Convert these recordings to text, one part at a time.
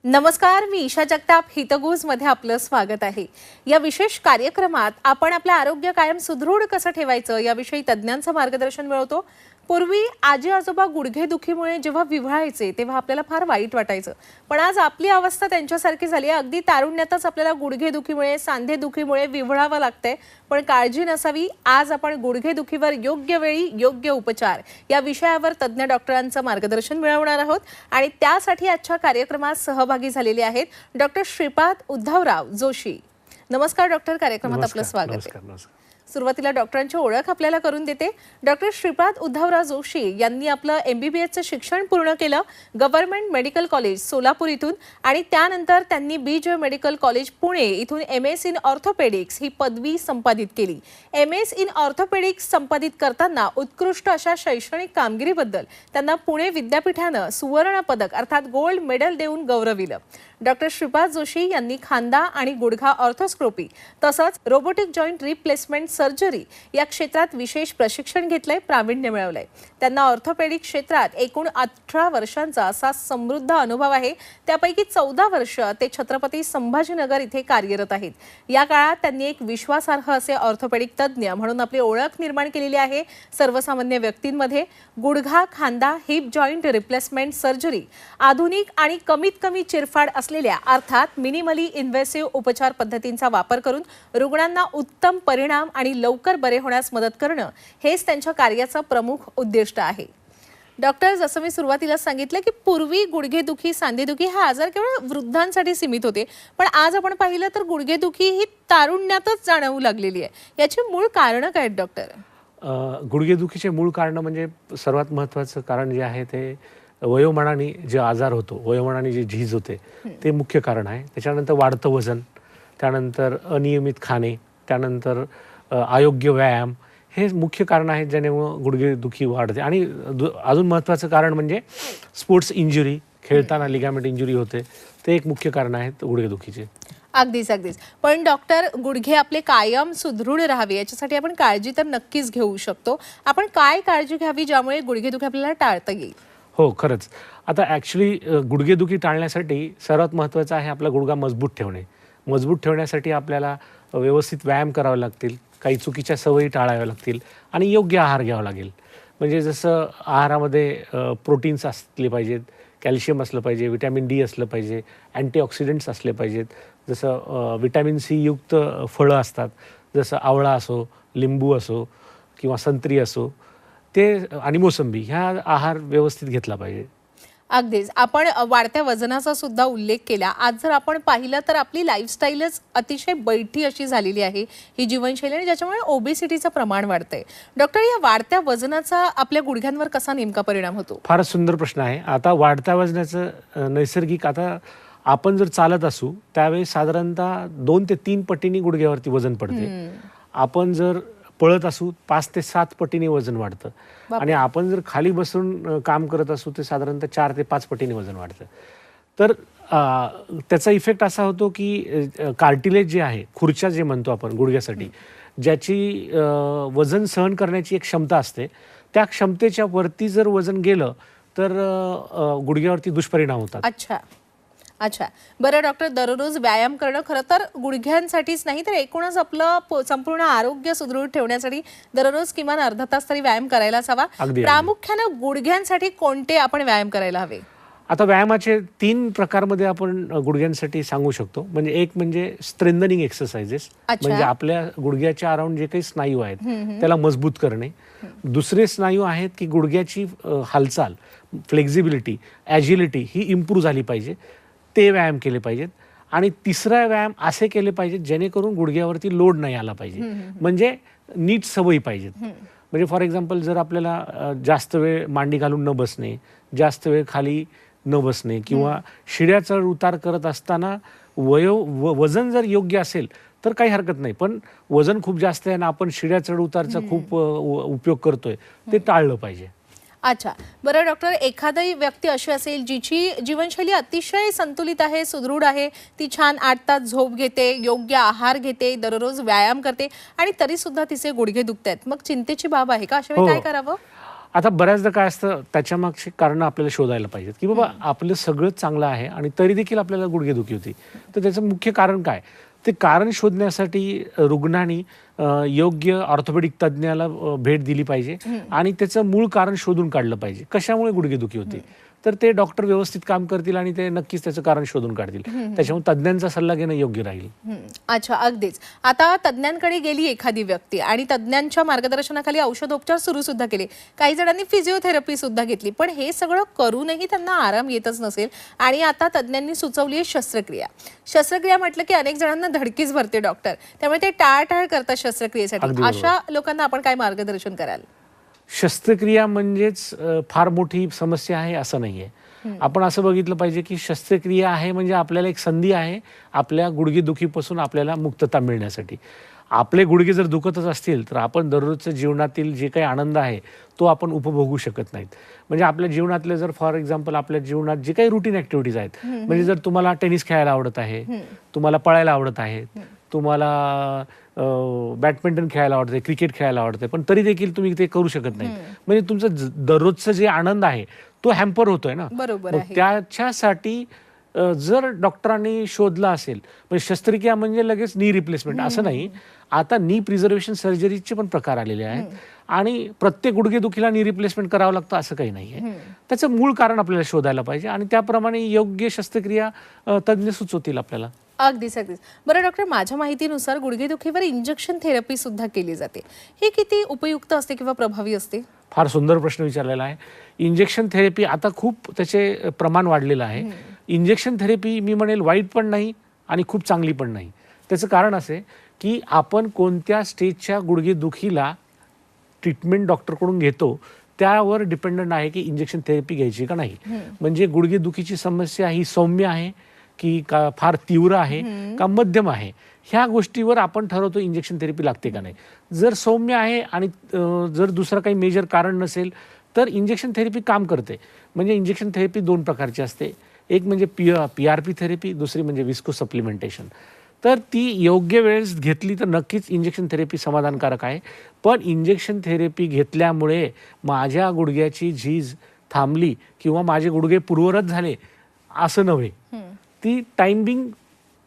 नमस्कार, मी ईशा जगताप. हितगुज मध्ये आपलं स्वागत आहे. या विशेष कार्यक्रमात आपण आपलं आरोग्य कायम सुदृढ कसं ठेवायचं याविषयी तज्ञांचं मार्गदर्शन मिळवतो. पूर्वी आजी आजोबा गुडघेदुखीमुळे जेव्हा विव्हळायचे तेव्हा आपल्याला फार वाईट वाटायचं, पण आज आपली अवस्था त्यांच्यासारखी झाली आहे. अगदी तारुण्यातच आपल्याला गुडघेदुखीमुळे सांधेदुखीमुळे विव्हळावं लागतंय, पण काळजी नसावी. आज आपण गुडघेदुखीवर योग्य वेळी योग्य उपचार या विषयावर तज्ञ डॉक्टरांचं मार्गदर्शन मिळवणार आहोत आणि त्यासाठी आजच्या कार्यक्रमात सहभागी झालेले आहेत डॉक्टर श्रीपाद उद्धवराव जोशी. नमस्कार डॉक्टर, कार्यक्रमात आपलं स्वागत आहे. सुरुवातीला डॉक्टरांची ओळख आपल्याला करून देते. डॉक्टर श्रीपाद उद्धवराव जोशी यांनी आपलं MBBSचं शिक्षण पूर्ण केलं गव्हर्नमेंट मेडिकल कॉलेज सोलापूर इथून आणि त्यानंतर त्यांनी BJ मेडिकल कॉलेज पुणे इथून MS इन ऑर्थोपेडिक्स ही पदवी संपादित केली. MS इन ऑर्थोपेडिक्स संपादित करताना उत्कृष्ट अशा शैक्षणिक कामगिरीबद्दल त्यांना पुणे विद्यापीठानं सुवर्ण पदक अर्थात गोल्ड मेडल देऊन गौरविलं. डॉक्टर श्रीपाद जोशी यांनी खांदा आणि गुडघा ऑर्थोस्कोपी तसंच रोबोटिक जॉईंट रिप्लेसमेंट सर्जरी या क्षेत्रात विशेष प्रशिक्षण घेतलंय, प्रावीण्य मिळवलंय. त्यांना ऑर्थोपेडिक क्षेत्रात एकूण 18 वर्षांचा असा समृद्ध अनुभव आहे. त्यापैकी 14 वर्ष ते छत्रपती संभाजीनगर इथे कार्यरत आहेत. या काळात त्यांनी एक विश्वासार्ह असे ऑर्थोपेडिक तज्ज्ञ म्हणून आपली ओळख निर्माण केलेली आहे. सर्वसामान्य व्यक्तींमध्ये गुडघा, खांदा, हिप जॉईंट रिप्लेसमेंट सर्जरी, आधुनिक आणि कमीत कमी चिरफाड असलेल्या अर्थात मिनिमली इन्व्हेसिव्ह उपचार पद्धतींचा वापर करून रुग्णांना उत्तम परिणाम आणि लवकर बरे होण्यास मदत करणं हेच त्यांच्या कार्याचं प्रमुख उद्दिष्ट आहे. डॉक्टर, जसं मी सुरुवातीला सांगितलं की पूर्वी गुडघेदुखी, सांधेदुखी हा आजार केवळ वृद्धांसाठी सीमित होते, पण आज आपण पाहिलं तर गुडघेदुखी ही तारुण्यातच जाणवू लागलेली आहे. याची मूळ कारणं काय आहेत डॉक्टर? गुडघेदुखीचे मूळ कारण म्हणजे सर्वात महत्त्वाचं कारण जे आहे ते वयोमानाने जे आजार होतो, वयोमानाने जे झीज होते ते मुख्य कारण आहे. त्याच्यानंतर वाढतं वजन, त्यानंतर अनियमित खाणे, त्यानंतर अयोग्य व्यायाम हे मुख्य कारण आहेत ज्यामुळे गुडघेदुखी वाढते. आणि अजून महत्त्वाचं कारण म्हणजे स्पोर्ट्स इंजुरी, खेळताना लिगामेंट इंजुरी होते, ते एक मुख्य कारण आहेत गुडघेदुखीचे. अगदीच अगदीच. पण डॉक्टर, गुडघे आपले कायम सुदृढ राहावे याच्यासाठी आपण काळजी तर नक्कीच घेऊ शकतो. आपण काय काळजी घ्यावी ज्यामुळे गुडघेदुखी आपल्याला टाळता येईल? हो, खरंच. आता ॲक्च्युली गुडघेदुखी टाळण्यासाठी सर्वात महत्त्वाचं आहे आपला गुडघा मजबूत ठेवणे. मजबूत ठेवण्यासाठी आपल्याला व्यवस्थित व्यायाम करावे लागतील, काही चुकीच्या सवयी टाळाव्या लागतील आणि योग्य आहार घ्यावा लागेल. म्हणजे जसं आहारामध्ये प्रोटीन्स असले पाहिजेत, कॅल्शियम असलं पाहिजे, विटॅमिन D असलं पाहिजे, अँटीऑक्सिडंट्स असले पाहिजेत. जसं विटॅमिन C युक्त फळं असतात, जसं आवळा असो, लिंबू असो किंवा संत्री असो, ते आणि मोसंबी, ह्या आहार व्यवस्थित घेतला पाहिजे. अगदीच. आपण वाढत्या वजनाचा सुद्धा उल्लेख केला. आज जर आपण पाहिलं तर आपली लाईफस्टाईलच अतिशय बैठी अशी झालेली आहे, ही जीवनशैली, आणि ज्याच्यामुळे ओबेसिटीचं प्रमाण वाढतंय. डॉक्टर, या वाढत्या वजनाचा आपल्या गुडघ्यांवर कसा नेमका परिणाम होतो? फारच सुंदर प्रश्न आहे. आता वाढत्या वजनाचं नैसर्गिक, आता आपण जर चालत असू त्यावेळी साधारणतः 2 ते 3 पटीने गुडघ्यावरती वजन पडते. आपण जर पळत असू 5 ते 7 पटीने वजन वाढतं आणि आपण जर खाली बसून काम करत असू ते साधारणतः 4 ते 5 पटीने वजन वाढतं. तर त्याचा इफेक्ट असा होतो की कार्टिलेज जे आहे, खुर्च्या जे म्हणतो आपण गुडघ्यासाठी, ज्याची वजन सहन करण्याची एक क्षमता असते, त्या क्षमतेच्या वरती जर वजन गेलं तर गुडघ्यावरती दुष्परिणाम होतात. अच्छा अच्छा. बरं डॉक्टर, दररोज व्यायाम करणं खरं तर गुडघ्यांसाठीच नाही तर एकूणच आपलं संपूर्ण आरोग्य सुदृढ ठेवण्यासाठी दररोज किमान अर्धा तास तरी व्यायाम करायलाच हवा. प्रामुख्यानं गुडघ्यांसाठी कोणते आपण व्यायाम करायला हवे? आता व्यायामाचे 3 प्रकारमध्ये आपण गुडघ्यांसाठी सांगू शकतो. म्हणजे एक म्हणजे स्ट्रेंथनिंग एक्सरसाइजेस, म्हणजे आपल्या गुडघ्याच्या अराउंड जे काही स्नायू आहेत त्याला मजबूत करणे. दुसरे स्नायू आहेत की गुडघ्याची हालचाल, फ्लेक्झिबिलिटी, ॲजिलिटी ही इम्प्रूव्ह झाली पाहिजे, ते व्यायाम केले पाहिजेत. आणि तिसरा व्यायाम असे केले पाहिजेत जेणेकरून गुडघ्यावरती लोड नाही आला पाहिजे, म्हणजे नीट सवयी पाहिजेत. म्हणजे फॉर एक्झाम्पल, जर आपल्याला जास्त वेळ मांडी घालून न बसणे, जास्त वेळ खाली न बसणे किंवा शिड्या चढ उतार करत असताना वजन जर योग्य असेल तर काही हरकत नाही, पण वजन खूप जास्त आहे आणि आपण शिड्या चढ उतारचा खूप उपयोग करतोय, ते टाळलं पाहिजे. अच्छा. बरं डॉक्टर, एखादी व्यक्ती अशी असेल जिची जीवनशैली अतिशय संतुलित आहे, सुदृढ आहे, ती छान 8 तास झोप घेते, योग्य आहार घेते, दररोज व्यायाम करते आणि तरी सुद्धा तिचे गुडघे दुखतायत, मग चिंतेची बाब आहे का? अशा वेळी काय करावं? आता बऱ्याचदा काय असतं, त्याच्या मागची कारणं आपल्याला शोधायला पाहिजेत, की बाबा आपलं सगळं चांगलं आहे आणि तरी देखील आपल्याला गुडघेदुखी होती. तर त्याचं मुख्य कारण काय, ते कारण शोधण्यासाठी रुग्णांनी योग्य ऑर्थोपेडिक तज्ज्ञाला भेट दिली पाहिजे आणि त्याचं मूळ कारण शोधून काढलं पाहिजे. कशामुळे गुडघेदुखी होते, तर ते डॉक्टर व्यवस्थित काम करतील आणि ते नक्कीच त्याचं कारण शोधून काढतील. त्याच्यामुळे तज्ज्ञांचा सल्ला घेणं योग्य राहील. अच्छा, अगदीच. आता तज्ज्ञांकडे गेली एखादी व्यक्ती आणि तज्ज्ञांच्या मार्गदर्शनाखाली औषधोपचार सुरू सुद्धा केले, काही जणांनी फिजिओथेरपी सुद्धा घेतली, पण हे सगळं करूनही त्यांना आराम येतच नसेल आणि आता तज्ज्ञांनी सुचवली आहे शस्त्रक्रिया. शस्त्रक्रिया म्हटलं की अनेक जणांना धडकीच भरते डॉक्टर, त्यामुळे ते टाळाटाळ करतात शस्त्रक्रियेसाठी. अशा लोकांना आपण काय मार्गदर्शन कराल? शस्त्रक्रिया म्हणजेच फार मोठी समस्या आहे असं नाहीये. आपण असं बघितलं पाहिजे की शस्त्रक्रिया आहे म्हणजे आपल्याला एक संधी आहे आपल्या गुडघेदुखीपासून आपल्याला मुक्तता मिळण्यासाठी. आपले गुडघे जर दुखतच असतील तर आपण दररोजच्या जीवनातील जे काही आनंद आहे तो आपण उपभोगू शकत नाहीत. म्हणजे आपल्या जीवनातले जर फॉर एक्झाम्पल आपल्या जीवनात जे काही रुटीन ॲक्टिव्हिटीज आहेत, म्हणजे जर तुम्हाला टेनिस खेळायला आवडत आहे, तुम्हाला पळायला आवडत आहे, तुम्हाला बॅडमिंटन खेळायला आवडते, क्रिकेट खेळायला आवडते, पण तरी देखील तुम्ही ते करू शकत नाही, म्हणजे तुमचं दररोजचं जे आनंद आहे तो हॅम्पर होतोय ना. बरोबर आहे. त्याच्यासाठी जर डॉक्टरांनी शोधला असेल, म्हणजे शस्त्रक्रिया म्हणजे लगेच नी रिप्लेसमेंट असं नाही. आता नी प्रिझर्वेशन सर्जरीचे पण प्रकार आलेले आहेत आणि प्रत्येक गुडघेदुखीला नी रिप्लेसमेंट करावं लागतं असं काही नाही आहे. त्याचं मूळ कारण आपल्याला शोधायला पाहिजे आणि त्याप्रमाणे योग्य शस्त्रक्रिया तज्ज्ञ सुचवतील आपल्याला. अगदीच अगदीच. बरं डॉक्टर, माझ्या माहितीनुसार गुडघेदुखीवर इंजेक्शन थेरपी सुद्धा केली जाते, ही किती उपयुक्त असते किंवा प्रभावी असते? फार सुंदर प्रश्न विचारलेला आहे. इंजेक्शन थेरपी आता खूप त्याचे प्रमाण वाढलेलं आहे. इंजेक्शन थेरपी मी म्हणेल वाईट पण नाही आणि खूप चांगली पण नाही. त्याचं कारण असे की आपण कोणत्या स्टेजच्या गुडघेदुखीला ट्रीटमेंट डॉक्टरकडून घेतो त्यावर डिपेंडंट आहे की इंजेक्शन थेरपी घ्यायची का नाही. म्हणजे गुडघेदुखीची समस्या ही सौम्य आहे की का फार तीव्र आहे का मध्यम आहे, ह्या गोष्टीवर आपण ठरवतो इंजेक्शन थेरपी लागते का नाही. जर सौम्य आहे आणि जर दुसरं काही मेजर कारण नसेल तर इंजेक्शन थेरपी काम करते. म्हणजे इंजेक्शन थेरपी दोन प्रकारची असते, एक म्हणजे PRP थेरपी, दुसरी म्हणजे विस्को सप्लिमेंटेशन. तर ती योग्य वेळेस घेतली तर नक्कीच इंजेक्शन थेरपी समाधानकारक आहे. पण इंजेक्शन थेरपी घेतल्यामुळे माझ्या गुडघ्याची झीज थांबली किंवा माझे गुडघे पूर्ववत झाले असं नव्हे. ती टाइमिंग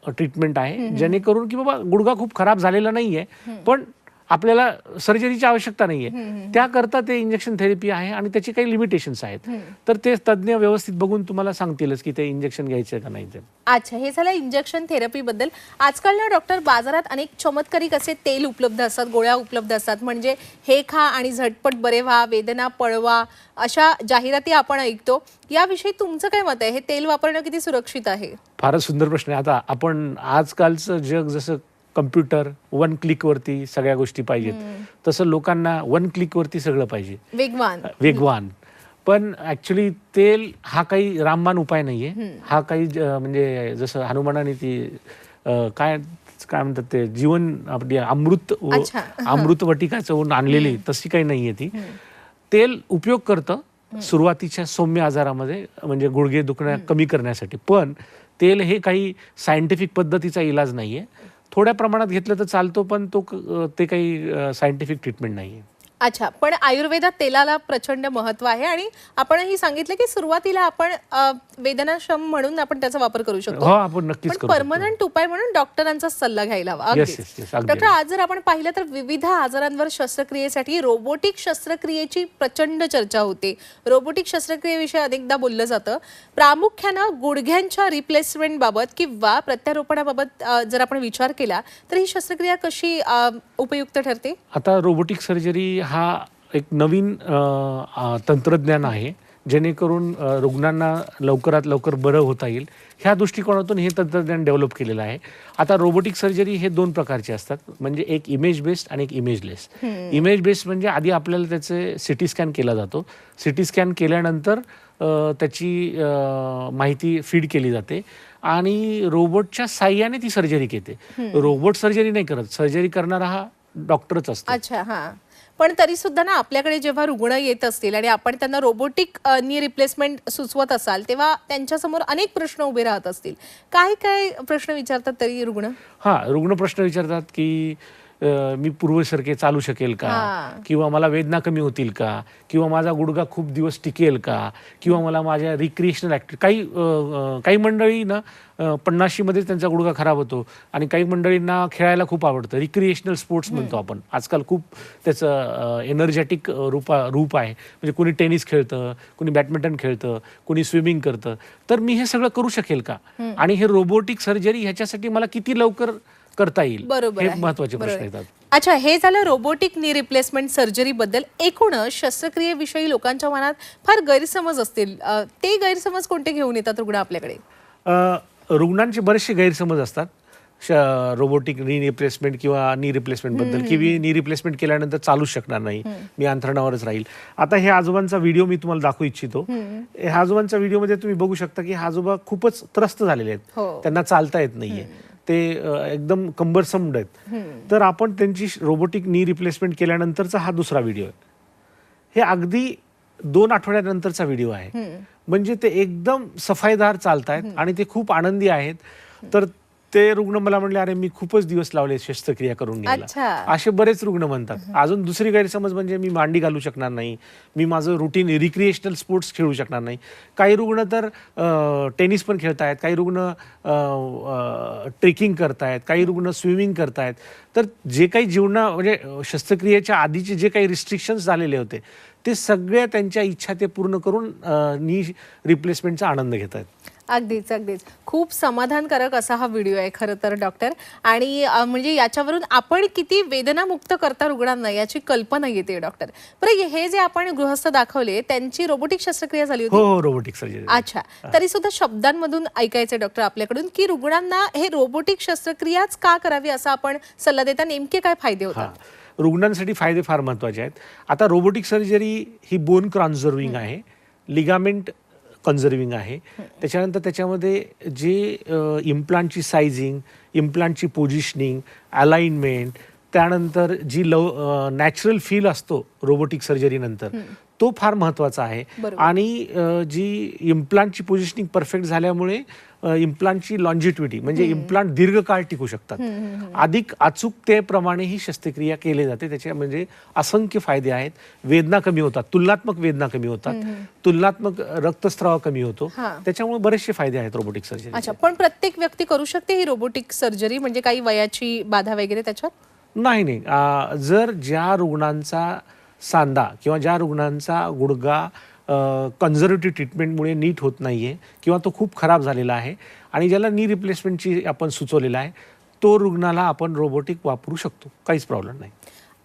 ट्रीटमेंट आहे, जेणेकरून की बाबा गुडघा खूप खराब झालेला नाहीये पण आपल्याला सर्जरीची आवश्यकता नाहीये, त्याकरता ते इंजेक्शन थेरपी आहे आणि त्याची काही लिमिटेशन्स आहेत. तर ते तज्ज्ञ व्यवस्थित बघून तुम्हाला सांगतीलच की ते इंजेक्शन घ्यायचं का नाही ते. अच्छा, हे झालं इंजेक्शन थेरपी बद्दल. आजकाल ना डॉक्टर बाजारात अनेक चमत्कारिक असे तेल उपलब्ध असतात, गोळ्या उपलब्ध असतात, म्हणजे हे खा आणि झटपट बरे व्हा, वेदना पळवा, अशा जाहिराती आपण ऐकतो. याविषयी तुमचं काय मत आहे? हे तेल वापरणं किती सुरक्षित आहे? फारच सुंदर प्रश्न आहे. आता आपण आजकालचं जग जसं कम्प्युटर वन क्लिकवरती सगळ्या गोष्टी पाहिजेत, तसं लोकांना वन क्लिकवरती सगळं पाहिजे, वेगवान. पण ऍक्च्युली तेल हा काही रामबाण उपाय नाहीये. हा काही म्हणजे जसं हनुमानाने ती काय काय म्हणतात ते जीवन आपली अमृत वटिकाचं आणलेली तशी काही नाहीये ती. तेल उपयोग करतं सुरुवातीच्या सौम्य आजारामध्ये, म्हणजे गुडघे दुखण्या कमी करण्यासाठी. पण तेल हे काही सायंटिफिक पद्धतीचा इलाज नाहीये. थोड्या प्रमाणात घेतलं तर चालतो, पण ते काही सायंटिफिक ट्रीटमेंट नाहीये. अच्छा, पण आयुर्वेदात तेलाला प्रचंड महत्व आहे आणि आपणही सांगितलं की सुरुवातीला आपण वेदनाशम म्हणून आपण त्याचा वापर करू शकतो. हो, आपण नक्कीच करू शकतो. परमनंट उपाय म्हणून डॉक्टरांचा सल्ला घ्यायला हवा. डॉक्टर, आज जर आपण पाहिलं तर विविध आजारांवर शस्त्रक्रियेसाठी रोबोटिक शस्त्रक्रियेची प्रचंड चर्चा होते. रोबोटिक शस्त्रक्रियेविषयी अनेकदा बोललं जातं. प्रामुख्यानं गुडघ्यांच्या रिप्लेसमेंट बाबत किंवा प्रत्यारोपणाबाबत जर आपण विचार केला तर ही शस्त्रक्रिया कशी उपयुक्त ठरते? आता रोबोटिक सर्जरी हा एक नवीन तंत्रज्ञान आहे, जेणेकरून रुग्णांना लवकरात लवकर बरं होता येईल, ह्या दृष्टिकोनातून हे तंत्रज्ञान डेव्हलप केलेलं आहे. आता रोबोटिक सर्जरी हे दोन प्रकारचे असतात, म्हणजे एक इमेज बेस्ड आणि एक इमेजलेस. इमेज बेस्ड म्हणजे आधी आपल्याला त्याचे सिटी स्कॅन केला जातो. सिटी स्कॅन केल्यानंतर त्याची माहिती फीड केली जाते आणि रोबोटच्या साह्याने ती सर्जरी घेते. रोबोट सर्जरी नाही करत, सर्जरी करणारा हा डॉक्टरच असतो. अच्छा, हां. पण तरी सुद्धा ना आपल्याकडे जेव्हा रुग्ण येत असतील आणि आपण त्यांना रोबोटिक नी रिप्लेसमेंट सुचवत असाल तेव्हा त्यांच्यासमोर अनेक प्रश्न उभे राहत असतील. काय काय प्रश्न विचारतात तरी रुग्ण? रुग्ण प्रश्न विचारतात की मी पूर्वीसारखे चालू शकेल का, किंवा मला वेदना कमी होतील का, किंवा माझा गुडघा खूप दिवस टिकेल का, किंवा मला माझ्या रिक्रिएशनल ॲक्टिव्हिटी काही मंडळी ना 50मध्ये त्यांचा गुडघा खराब होतो आणि काही मंडळींना खेळायला खूप आवडतं. रिक्रिएशनल स्पोर्ट्स म्हणतो आपण आजकाल, खूप त्याचं एनर्जेटिक रूप आहे. म्हणजे कोणी टेनिस खेळतं, कोणी बॅडमिंटन खेळतं, कोणी स्विमिंग करतं. तर मी हे सगळं करू शकेल का, आणि हे रोबोटिक सर्जरी ह्याच्यासाठी मला किती लवकर करता येईल, हे महत्वाचे प्रश्न येतात. अच्छा, हे झालं रोबोटिक नी रिप्लेसमेंट सर्जरी बद्दल. एकूणच शस्त्रक्रियेविषयी लोकांच्या मनात फार गैरसमज असतील. ते गैरसमज कोणते घेऊन येतात रुग्ण आपल्याकडे? रुग्णांचे बरेचसे गैरसमज असतात रोबोटिक नी रिप्लेसमेंट किंवा नी रिप्लेसमेंट बद्दल, की मी नी रिप्लेसमेंट केल्यानंतर चालूच शकणार नाही, मी अंथरुणावरच राहील. आता हे आजोबांचा व्हिडिओ मी तुम्हाला दाखवू इच्छितो. ह्या आजोबांच्या व्हिडिओमध्ये तुम्ही बघू शकता की हा आजोबा खूपच त्रस्त झालेले आहेत, त्यांना चालता येत नाहीये, ते एकदम कंबरसम आहेत. तर आपण त्यांची रोबोटिक नी रिप्लेसमेंट केल्यानंतरचा हा दुसरा व्हिडिओ आहे. हे अगदी 2 आठवड्यानंतरचा व्हिडिओ आहे. म्हणजे ते एकदम सफाईदार चालतायत आणि ते खूप आनंदी आहेत. तर ते रुग्ण मला म्हणले, अरे मी खूपच दिवस लावले शस्त्रक्रिया करून घ्यायला, असे बरेच रुग्ण म्हणतात. अजून दुसरी गैरसमज म्हणजे मी मांडी घालू शकणार नाही, मी माझं रुटीन रिक्रिएशनल स्पोर्ट्स खेळू शकणार नाही. काही रुग्ण तर टेनिस पण खेळतायत, काही रुग्ण ट्रेकिंग करतायत, काही रुग्ण स्विमिंग करतायत. तर जे काही म्हणजे शस्त्रक्रियेच्या आधीचे जे काही रिस्ट्रिक्शन्स झालेले होते ते सगळ्या त्यांच्या इच्छा ते पूर्ण करून नी रिप्लेसमेंटचा आनंद घेत आहेत. अगदीच अगदीच. खूप समाधानकारक असा हा व्हिडिओ आहे खरं तर डॉक्टर. आणि म्हणजे याच्यावरून आपण किती वेदनामुक्त करता रुग्णांना याची कल्पना येते डॉक्टर. बरं, हे जे आपण गृहस्थ दाखवले त्यांची रोबोटिक शस्त्रक्रिया झाली होती? हो, रोबोटिक सर्जरी. अच्छा, तरी सुद्धा शब्दांमधून ऐकायचे डॉक्टर आपल्याकडून की रुग्णांना हे रोबोटिक शस्त्रक्रियाच का करावी असा आपण सल्ला देता, नेमके काय फायदे होतात? रुग्णांसाठी फायदे फार महत्वाचे आहेत. आता रोबोटिक सर्जरी ही बोन कॉन्झर्विंग आहे, लिगामेंट कन्झर्विंग आहे. त्याच्यानंतर त्याच्यामध्ये जे इम्प्लांटची सायझिंग, इम्प्लांटची पोझिशनिंग, अलाइनमेंट, त्यानंतर जी नॅचरल फील असतो रोबोटिक सर्जरी नंतर तो फार महत्वाचा आहे. आणि जी इम्प्लांटची पोझिशनिंग परफेक्ट झाल्यामुळे इम्प्लांटची लॉन्जिट्युटी म्हणजे इम्प्लांट दीर्घकाळ टिकू शकतात. अधिक अचूकतेप्रमाणे ही शस्त्रक्रिया केली जाते. त्याच्या म्हणजे असंख्य फायदे आहेत. वेदना कमी होतात, तुलनात्मक वेदना कमी होतात, तुलनात्मक रक्तस्राव कमी होतो. त्याच्यामुळे बरेचसे फायदे आहेत रोबोटिक सर्जरी. अच्छा, पण प्रत्येक व्यक्ती करू शकते ही रोबोटिक सर्जरी? म्हणजे काही वयाची बाधा वगैरे त्याच्यात? नाही. जर ज्या रुग्णांचा सांधा किंवा ज्या रुग्णांचा गुडघा कन्झर्वेटिव्ह ट्रीटमेंटमुळे नीट होत नाहीये किंवा तो खूप खराब झालेला आहे आणि ज्याला नी रिप्लेसमेंटची आपण सुचवलेला आहे, तो रुग्णाला आपण रोबोटिक वापरू शकतो, काहीच प्रॉब्लेम नाही.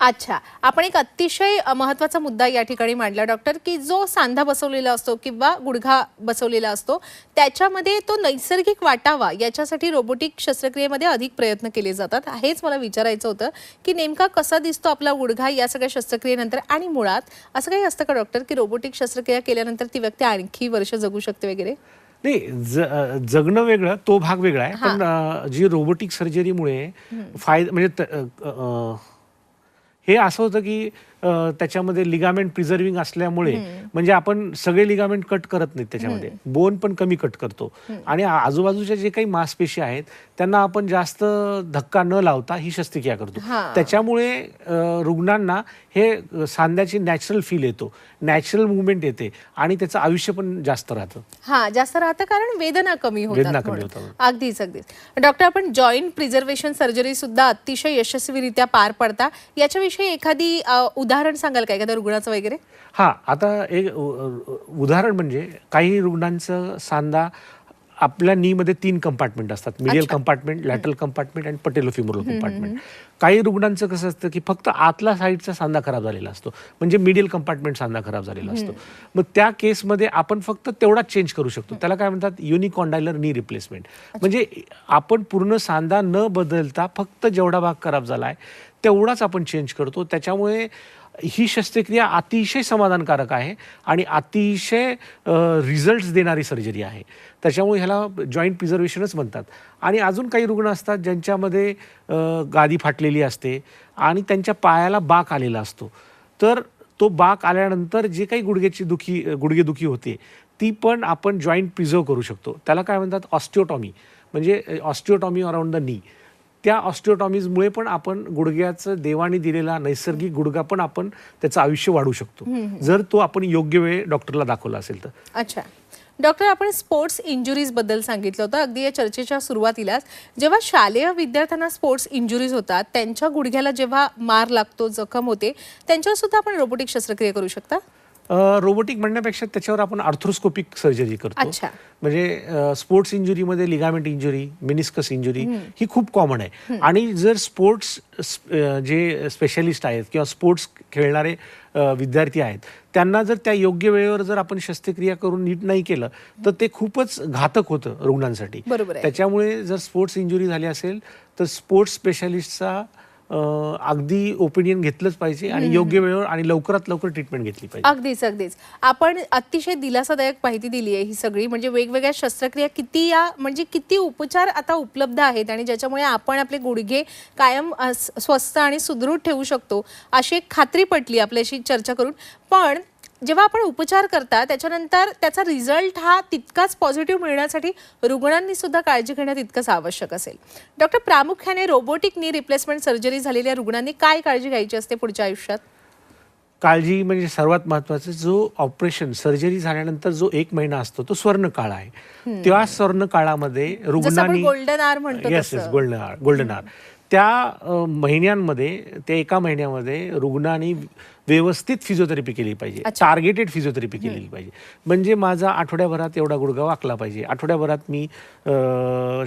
अच्छा, आपण एक अतिशय महत्त्वाचा मुद्दा या ठिकाणी मांडला डॉक्टर, की जो सांधा बसवलेला असतो किंवा गुडघा बसवलेला असतो त्याच्यामध्ये तो नैसर्गिक वाटावा याच्यासाठी रोबोटिक शस्त्रक्रियेमध्ये अधिक प्रयत्न केले जातात. हेच मला विचारायचं होतं की नेमका कसा दिसतो आपला गुडघा या सगळ्या शस्त्रक्रियेनंतर, आणि मुळात असं काही असतं का डॉक्टर की रोबोटिक शस्त्रक्रिया केल्यानंतर ती व्यक्ती आणखी वर्ष जगू शकते वगैरे? नाही, जगणं वेगळं, तो भाग वेगळा आहे. पण जी रोबोटिक सर्जरीमुळे फायदा म्हणजे हे असं होतं की त्याच्यामध्ये लिगामेंट प्रिझर्विंग असल्यामुळे म्हणजे आपण सगळे लिगामेंट कट करत नाहीत, त्याच्यामध्ये बोन पण कमी कट करतो आणि आजूबाजूच्या जे काही मांसपेशी आहेत त्यांना आपण जास्त धक्का न लावता ही शस्त्रक्रिया करतो. त्याच्यामुळे रुग्णांना हे सांध्याची नॅचरल फील येतो, नॅचरल मुवमेंट येते आणि त्याचं आयुष्य पण जास्त राहतं. जास्त राहतं कारण वेदना कमी होतात. अगदीच अगदीच. डॉक्टर, आपण जॉईंट प्रिझर्वेशन सर्जरी सुद्धा अतिशय यशस्वीरित्या पार पडता, याच्याविषयी एखादी उदाहरण सांगाल का एखाद्या रुग्णाचं वगैरे? आता एक उदाहरण म्हणजे काही रुग्णांचं सांधा आपल्या नीमध्ये 3 कंपार्टमेंट असतात, मीडियल कंपार्टमेंट, लॅटरल कंपार्टमेंट आणि पटेलोफिमोरल कंपार्टमेंट. काही रुग्णांचं कसं असतं की फक्त आतला साईडचा सांधा खराब झालेला असतो, म्हणजे मीडियल कंपार्टमेंट सांधा खराब झालेला असतो. मग त्या केसमध्ये आपण फक्त तेवढाच चेंज करू शकतो. त्याला काय म्हणतात, युनिकॉन्डायलर नी रिप्लेसमेंट. म्हणजे आपण पूर्ण सांधा न बदलता फक्त जेवढा भाग खराब झालाय तेवढाच आपण चेंज करतो. त्याच्यामुळे ही शस्त्रक्रिया अतिशय समाधानकारक आहे आणि अतिशय रिझल्ट्स देणारी सर्जरी आहे. त्याच्यामुळे ह्याला जॉईंट प्रिझर्वेशनच म्हणतात. आणि अजून काही रुग्ण असतात ज्यांच्यामध्ये गादी फाटलेली असते आणि त्यांच्या पायाला बाक आलेला असतो. तर तो बाक आल्यानंतर जे काही गुडघेदुखी होते ती पण आपण जॉईंट प्रिझर्व करू शकतो. त्याला काय म्हणतात, ऑस्टिओटॉमी, म्हणजे ऑस्टिओटॉमी अराउंड द नी. त्या ऑस्टिओटॉमीजमुळे पण आपण गुडघ्याचं देवाने दिलेला नैसर्गिक गुडघा पण आपण त्याचं आयुष्य वाढवू शकतो, जर तो आपण योग्य वेळ डॉक्टरला दाखवला असेल तर. अच्छा डॉक्टर, आपण स्पोर्ट्स इंजुरीज बद्दल सांगितलं होतं अगदी या चर्चेच्या सुरुवातीलाच. जेव्हा शालेय विद्यार्थ्यांना स्पोर्ट्स इंजुरीज होतात, त्यांच्या गुडघ्याला जेव्हा मार लागतो, जखम होते, त्यांच्यावर सुद्धा आपण रोबोटिक शस्त्रक्रिया करू शकता? रोबोटिक म्हणण्यापेक्षा त्याच्यावर आपण आर्थ्रोस्कोपिक सर्जरी करतो. अच्छा. म्हणजे स्पोर्ट्स इंजुरीमध्ये लिगामेंट इंजुरी, मेनिस्कस इंजुरी ही खूप कॉमन आहे. आणि जर स्पोर्ट्स जे स्पेशलिस्ट आहेत किंवा स्पोर्ट्स खेळणारे विद्यार्थी आहेत, त्यांना जर त्या योग्य वेळेवर जर आपण शस्त्रक्रिया करून नीट नाही केलं तर ते खूपच घातक होतं रुग्णांसाठी. बरोबर आहे. त्याच्यामुळे जर स्पोर्ट्स इंजुरी झाली असेल तर स्पोर्ट्स स्पेशालिस्टचा अगदी ओपिनियन घेतलंच पाहिजे आणि योग्य वेळेवर आणि लवकरात लवकर ट्रीटमेंट घेतली पाहिजे. अगदीच अगदीच. आपण अतिशय दिलासादायक माहिती दिली आहे ही सगळी. म्हणजे वेगवेगळ्या शस्त्रक्रिया म्हणजे किती उपचार आता उपलब्ध आहेत आणि ज्याच्यामुळे आपण आपले गुडघे कायम स्वस्थ आणि सुदृढ ठेवू शकतो अशी एक खात्री पटली आपल्याशी चर्चा करून. पण जेव्हा आपण उपचार करता त्याच्यानंतर त्याचा रिझल्ट हा तितकाच पॉझिटिव्ह मिळण्यासाठी रुग्णांनी सुद्धा काळजी घेणं तितकंच आवश्यक असेल. डॉक्टर, प्रामुख्याने रोबोटिक नी रिप्लेसमेंट सर्जरी झालेल्या रुग्णांनी काय काळजी घ्यायची असते पुढच्या आयुष्यात? काळजी म्हणजे सर्वात महत्वाचं, जो ऑपरेशन सर्जरी झाल्यानंतर जो 1 महिना असतो तो स्वर्णकाळ आहे. त्या स्वर्णकाळामध्ये रुग्णांनी गोल्डन आवर म्हणतो गोल्डन आवर त्या महिन्यांमध्ये, त्या 1 महिन्यामध्ये रुग्णांनी व्यवस्थित फिजिओथेरपी केली पाहिजे, टार्गेटेड फिजिओथेरपी केली पाहिजे. म्हणजे माझा आठवड्याभरात एवढा गुडघा वाकला पाहिजे, आठवड्याभरात मी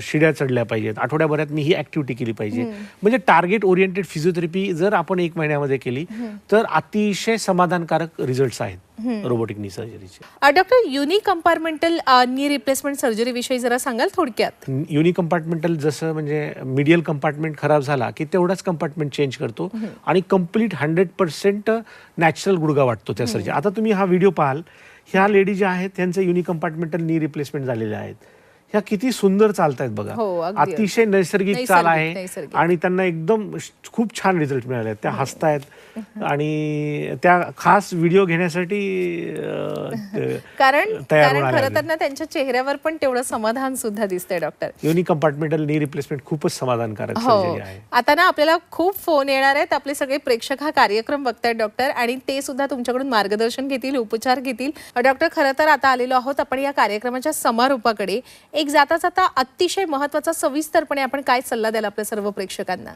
शिड्या चढल्या पाहिजेत, आठवड्याभरात मी ही ऍक्टिव्हिटी केली पाहिजे. म्हणजे टार्गेट ओरिएंटेड फिजिओथेरपी जर आपण 1 महिन्यामध्ये केली तर अतिशय समाधानकारक रिझल्ट्स आहेत रोबोटिक नी सर्जरीचे. Doctor, unicompartmental knee replacement surgery विषयी जरा सांगाल थोडक्यात? युनी कंपार्टमेंटल जसं म्हणजे मिडियल कंपार्टमेंट खराब झाला की तेवढाच कंपार्टमेंट चेंज करतो आणि कम्प्लीट 100% नॅचरल गुडघा वाटतो त्या सर्जरी. आता तुम्ही हा व्हिडिओ पाहाल, ह्या लेडी ज्या आहेत त्यांचं युनी कंपार्टमेंटल नी रिप्लेसमेंट झालेले आहेत. ह्या किती सुंदर चालतायत बघा. अतिशय नैसर्गिक चाल आहे आणि त्यांना एकदम खूप छान रिझल्ट मिळाले आहेत. त्या हसतायत आणि त्या खास व्हिडिओ घेण्यासाठी कारण खरं तर ना त्यांच्या चेहऱ्यावर पण तेवढं समाधान सुद्धा दिसतंय. Doctor, unicompartmental knee replacement खूपच समाधानकारक सर्जरी आहे. आता ना आपल्याला खूप फोन येणार आहेत. आपले सगळे प्रेक्षक हा कार्यक्रम बघतायत डॉक्टर, आणि ते सुद्धा तुमच्याकडून मार्गदर्शन घेतील, उपचार घेतील. डॉक्टर, खरं तर आता आलेलो आहोत आपण या कार्यक्रमाच्या समारोपाकडे. एक जाता जाता अतिशय महत्वाचा सविस्तरपणे आपण काय सल्ला द्याल आपल्या सर्व प्रेक्षकांना?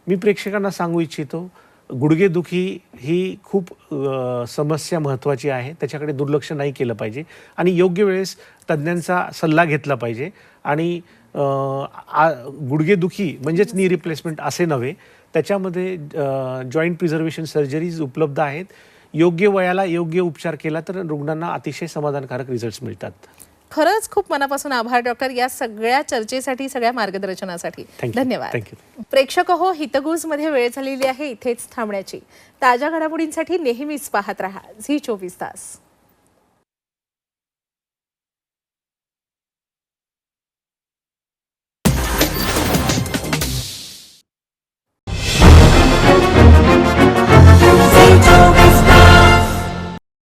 मी प्रेक्षकांना सांगू इच्छितो, गुडघेदुखी ही खूप समस्या महत्त्वाची आहे. त्याच्याकडे दुर्लक्ष नाही केलं पाहिजे आणि योग्य वेळेस तज्ज्ञांचा सल्ला घेतला पाहिजे. आणि गुडघेदुखी म्हणजेच नी रिप्लेसमेंट असे नव्हे, त्याच्यामध्ये जॉईंट प्रिझर्वेशन सर्जरीज उपलब्ध आहेत. योग्य वयाला योग्य उपचार केला तर रुग्णांना अतिशय समाधानकारक रिझल्ट्स मिळतात. खरंच खूप मनापासून आभार डॉक्टर या सगळ्या चर्चेसाठी, सगळ्या मार्गदर्शनासाठी. धन्यवाद. प्रेक्षक हो, हितगुज मध्ये वेळ झालेली आहे इथेच थांबण्याची. ताज्या घडामोडींसाठी नेहमीच पाहत रहा झी 24 तास.